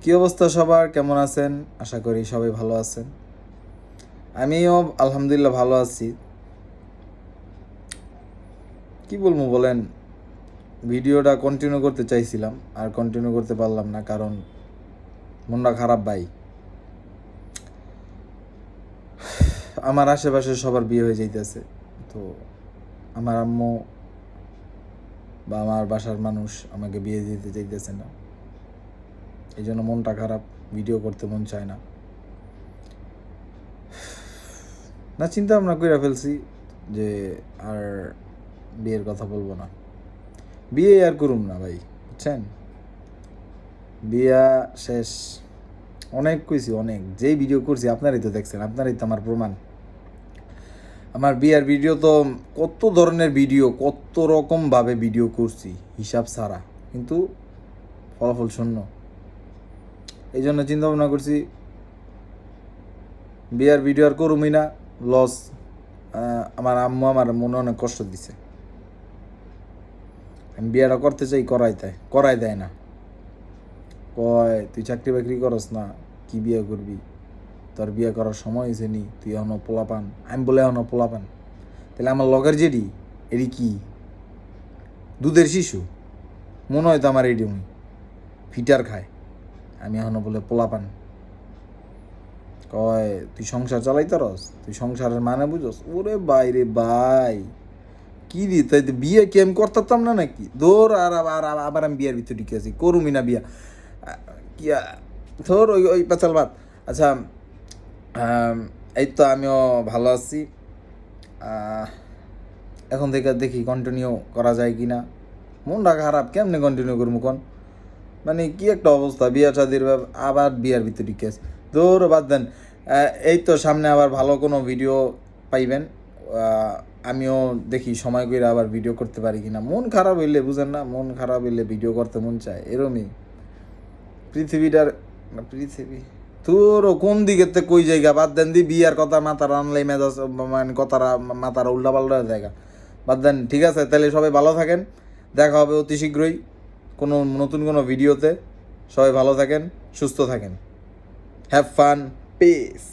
কি অবস্থা সবার, কেমন আছেন? আশা করি সবাই ভালো আছেন। আমিও আলহামদুলিল্লাহ ভালো আছি। কি বলবো বলেন, ভিডিওটা কন্টিনিউ করতে চাইছিলাম আর কন্টিনিউ করতে পারলাম না, কারণ মনটা খারাপ ভাই। আমার আশেপাশে সবার বিয়ে হয়ে যাইতেছে, তো আমার আম্মু বা আমার বাসার মানুষ আমাকে বিয়ে দিতে চাইতেছে না, এই জন্য মনটা খারাপ, ভিডিও করতে মন চায় না। চিন্তা ভাবনা করে ফেলছি যে আর বিয়ের কথা বলবো না, বিয়ে আর করুম না ভাই, বুঝছেন? বিয়া শেষ, অনেক কইছি, অনেক যেই ভিডিও করছি আপনারাই তো দেখছেন, আপনারাই তো আমার প্রমাণ। আমার বিয়ার ভিডিও তো কত ধরনের ভিডিও, কত রকমভাবে ভিডিও করছি হিসাব ছাড়া, কিন্তু ফলাফল শূন্য। এই জন্য চিন্তা ভাবনা করছি বিয়ার ভিডিও আর করুমই না, লস। আমার আম্মু আমার মনে অনেক কষ্ট দিছে, আমি বিয়েটা করতে চাই, করাই দেয় না। কয় তুই চাকরি বাকরি করস না, কি বিয়ে করবি, তোর বিয়ে করার সময় হয়েছে নি, তুই এখনো পোলাপান। আমি বলে এখনো পোলাপান, তাহলে আমার লগের যেডি এডি কি দুধের শিশু? মনে হয় তো আমার এডি ফিটার খায়, আমি এখনো বলে পোলাপান। কয় তুই সংসার চালাইতারস, তুই সংসারের মানে বুঝস? ওরে ভাই রে ভাই, কি দি তাই বিয়ে কি আমি করতাম না নাকি? দৌড় আর আবার আবার আমি বিয়ের ভিতরে ঢুকে আছি, করুমি না বিয়া। কি ধর ওই ওই পেঁচাল বাদ। আচ্ছা, এই তো আমিও ভালো আছি। এখন থেকে দেখি কন্টিনিউ করা যায় কি না। মনটা খারাপ, কেমনে কন্টিনিউ করবো কোন? মানে কি একটা অবস্থা, বিয়া শাদির আবার বিয়ার ভিতরে ঢুকে আছে। দৌড় বাদ দেন। এই তো সামনে আবার ভালো কোনো ভিডিও পাইবেন। আমিও দেখি সময় করে আবার ভিডিও করতে পারি কিনা। মন খারাপ হইলে বুঝেন না, মন খারাপ হইলে ভিডিও করতে মন চায়, এরমই পৃথিবীটার। পৃথিবী তোরও কোন দিকে কই জায়গা, বাদ দেন দি বিয়ার কথা মাথার আনলাই মেজাজ, মানে কথারা মাথার উল্টা পাল্টা জায়গা, বাদ দেন। ঠিক আছে, তাহলে সবাই ভালো থাকেন, দেখা হবে অতি শীঘ্রই কোনো নতুন কোনো ভিডিওতে। সবাই ভালো থাকেন, সুস্থ থাকেন, হ্যাভ ফান, পিস।